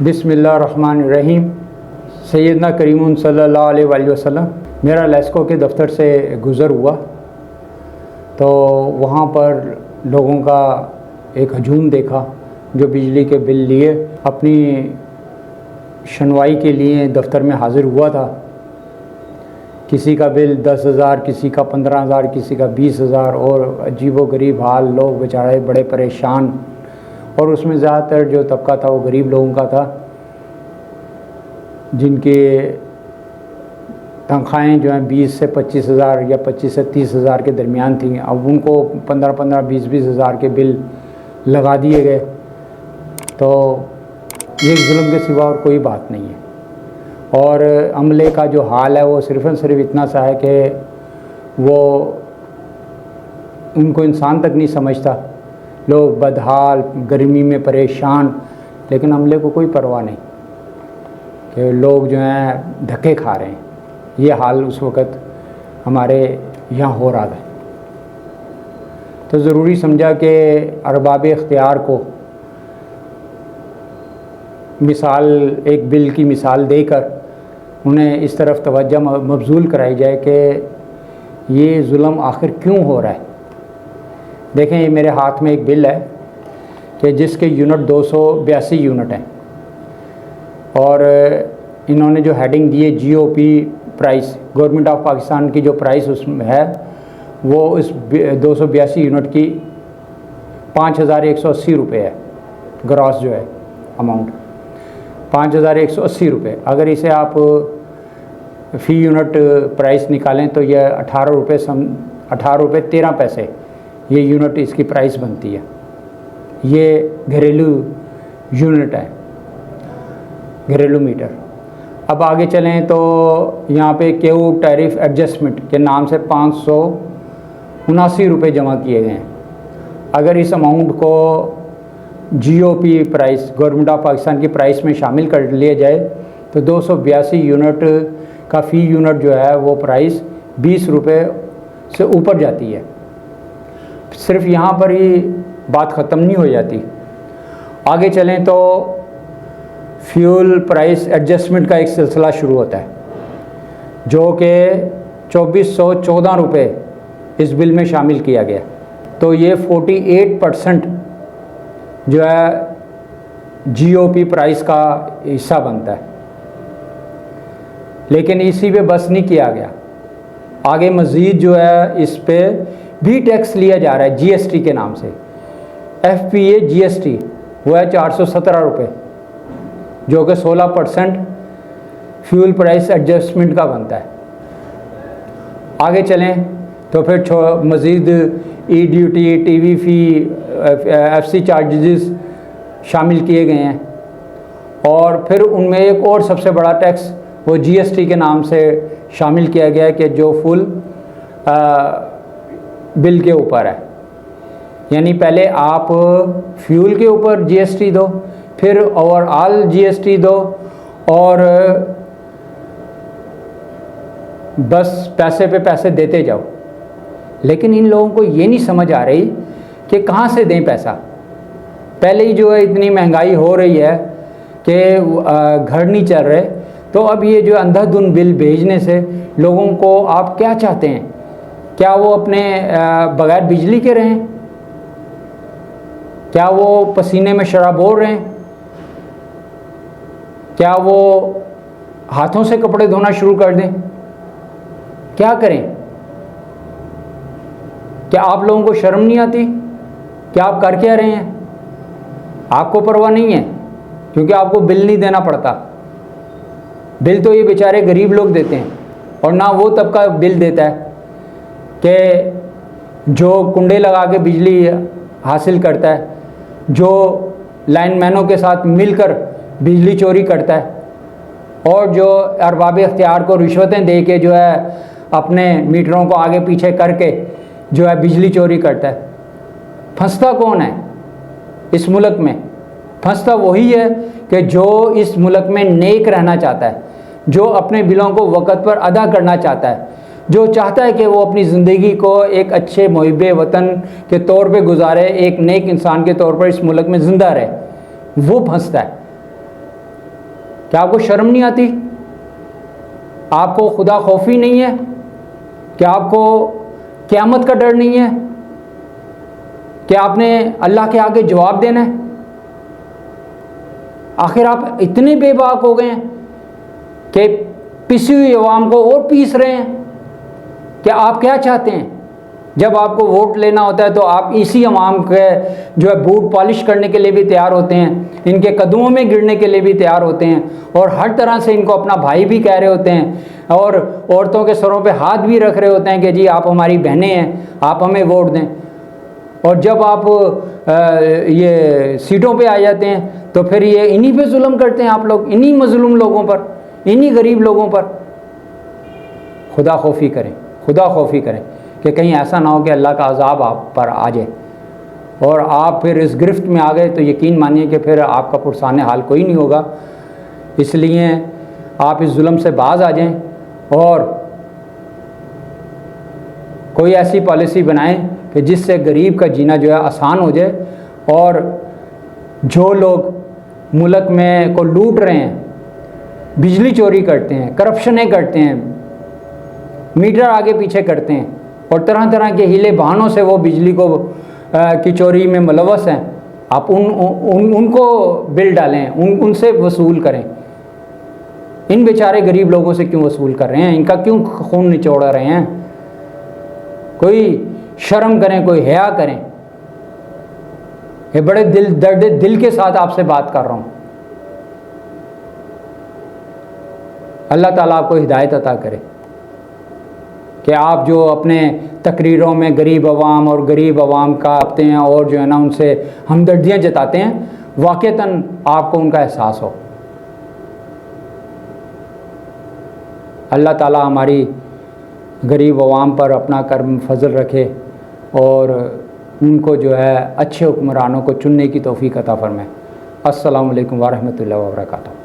बिस्मिल्लाहिर्रहमानिर्रहीम। सैयदना करीम सल्लल्लाहु अलैहि वसल्लम। मेरा लेस्को के दफ़्तर से गुज़र हुआ तो वहाँ पर लोगों का एक हजूम देखा जो बिजली के बिल लिए अपनी सुनवाई के लिए दफ्तर में हाज़िर हुआ था। किसी का बिल 10,000, किसी का 15,000, किसी का 20,000 और अजीबो गरीब हाल, लोग बेचारे बड़े परेशान। और उसमें ज़्यादातर जो तबका था वो गरीब लोगों का था जिनके तनख्वाहें जो हैं 20 से 25,000 या 25 से 30,000 के दरमियान थी। अब उनको 15-15, 20-20 हज़ार के बिल लगा दिए गए। तो ये जुल्म के सिवा और कोई बात नहीं है। और अमले का जो हाल है वो सिर्फ़ और सिर्फ इतना सा है कि वो उनको इंसान तक नहीं समझता। लोग बदहाल, गर्मी में परेशान, लेकिन अमले को कोई परवाह नहीं कि लोग जो हैं धक्के खा रहे हैं। ये हाल उस वक़्त हमारे यहाँ हो रहा था। तो ज़रूरी समझा कि अरबाब इख्तियार को मिसाल, एक बिल की मिसाल देकर उन्हें इस तरफ तवज्जो मबज़ूल कराई जाए कि ये जुल्म आखिर क्यों हो रहा है। देखें, ये मेरे हाथ में एक बिल है कि जिसके यूनिट 282 यूनिट हैं और इन्होंने जो हेडिंग दी है GOP price, government of Pakistan की जो प्राइस उसमें है वो इस 282 यूनिट की 5,180 रुपये है। ग्रॉस जो है अमाउंट 5,180 रुपये। अगर इसे आप फ़ी यूनिट प्राइस निकालें तो यह 18 रुपये 13 पैसे ये यूनिट इसकी प्राइस बनती है। ये घरेलू यूनिट है, घरेलू मीटर। अब आगे चलें तो यहाँ पे केयू टैरिफ एडजस्टमेंट के नाम से 579 रुपये जमा किए गए हैं। अगर इस अमाउंट को GOP price, government of Pakistan की प्राइस में शामिल कर लिया जाए तो 282 यूनिट का फ़ी यूनिट जो है वो प्राइस 20 रुपये से ऊपर जाती है। सिर्फ यहाँ पर ही बात ख़त्म नहीं हो जाती। आगे चलें तो फ्यूल प्राइस एडजस्टमेंट का एक सिलसिला शुरू होता है जो कि 2414 रुपये इस बिल में शामिल किया गया। तो ये 48% जो है GOP प्राइस का हिस्सा बनता है। लेकिन इसी पे बस नहीं किया गया, आगे मज़ीद जो है इस पे भी टैक्स लिया जा रहा है GST के नाम से। FPA GST वो है 417 रुपये जो कि 16% फ्यूल प्राइस एडजस्टमेंट का बनता है। आगे चलें तो फिर मज़ीद ड्यूटी, TV फ़ी, FC चार्जेस शामिल किए गए हैं। और फिर उनमें एक और सबसे बड़ा टैक्स वो GST के नाम से शामिल किया गया है कि जो फुल बिल के ऊपर है। यानी पहले आप फ्यूल के ऊपर GST दो, फिर ओवरऑल GST दो और बस पैसे पे पैसे देते जाओ। लेकिन इन लोगों को ये नहीं समझ आ रही कि कहाँ से दें पैसा। पहले ही जो है इतनी महंगाई हो रही है कि घर नहीं चल रहे, तो अब ये जो अंधाधुंध बिल भेजने से लोगों को आप क्या चाहते हैं? क्या वो अपने बगैर बिजली के रहें? क्या वो पसीने में शराबोर रहें? क्या वो हाथों से कपड़े धोना शुरू कर दें? क्या करें? क्या आप लोगों को शर्म नहीं आती? क्या आप कर क्या रहे हैं? आपको परवाह नहीं है क्योंकि आपको बिल नहीं देना पड़ता। बिल तो ये बेचारे गरीब लोग देते हैं और ना वो तबका बिल देता है कि जो कुंडे लगा के बिजली हासिल करता है, जो लाइनमैनों के साथ मिलकर बिजली चोरी करता है और जो अरबाब इख्तियार को रिश्वतें दे के जो है अपने मीटरों को आगे पीछे करके जो है बिजली चोरी करता है। फंसता कौन है इस मुल्क में? फंसता वही है कि जो इस मुल्क में नेक रहना चाहता है, जो अपने बिलों को वक़्त पर अदा करना चाहता है, जो चाहता है कि वो अपनी ज़िंदगी को एक अच्छे मुहिब्बे वतन के तौर पे गुजारे, एक नेक इंसान के तौर पर इस मुल्क में ज़िंदा रहे, वो फंसता है। क्या आपको शर्म नहीं आती? आपको खुदा खौफी नहीं है? क्या आपको क़यामत का डर नहीं है? क्या आपने अल्लाह के आगे जवाब देना है? आखिर आप इतने बेबाक हो गए हैं कि पिसी हुई अवाम को और पीस रहे हैं। क्या आप क्या चाहते हैं? जब आपको वोट लेना होता है तो आप इसी अवाम के जो है बूट पॉलिश करने के लिए भी तैयार होते हैं, इनके कदमों में गिरने के लिए भी तैयार होते हैं और हर तरह से इनको अपना भाई भी कह रहे होते हैं और औरतों के सरों पे हाथ भी रख रहे होते हैं कि जी आप हमारी बहनें हैं, आप हमें वोट दें। और जब आप ये सीटों पे आ जाते हैं तो फिर ये इन्हीं पे जुल्म करते हैं आप लोग, इन्हीं मजलूम लोगों पर, इन्हीं गरीब लोगों पर। खुदा खौफी करें, खुदा खौफी करें कि कहीं ऐसा ना हो कि अल्लाह का अजाब आप पर आ जाए और आप फिर इस गिरफ्त में आ गए तो यकीन मानिए कि फिर आपका पुरसाने हाल कोई नहीं होगा। इसलिए आप इस जुल्म से बाज आ जाएं और कोई ऐसी पॉलिसी बनाएं कि जिससे गरीब का जीना जो है आसान हो जाए और जो लोग मुल्क में को लूट रहे हैं, बिजली चोरी करते हैं, करप्शनें करते हैं, मीटर आगे पीछे करते हैं और तरह तरह के हीले बहानों से वो बिजली को की चोरी में मुलव्वस हैं, आप उनको बिल डालें, उनसे वसूल करें। इन बेचारे गरीब लोगों से क्यों वसूल कर रहे हैं? इनका क्यों खून निचोड़ रहे हैं? कोई शर्म करें, कोई हया करें। ये बड़े दर्द दिल के साथ आपसे बात कर रहा हूँ। अल्लाह ताला आपको हिदायत अता करे कि आप जो अपने तकरीरों में गरीब अवाम और गरीब अवाम का आपते हैं और जो है ना उनसे हमदर्दियाँ जताते हैं, वाक़तन आपको उनका एहसास हो। अल्लाह ताला हमारी गरीब अवाम पर अपना करम फजल रखे और उनको जो है अच्छे हुक्मरानों को चुनने की तौफीक अता फरमाए। अस्सलामु अलैकुम व रहमतुल्लाहि व बरकातुहू।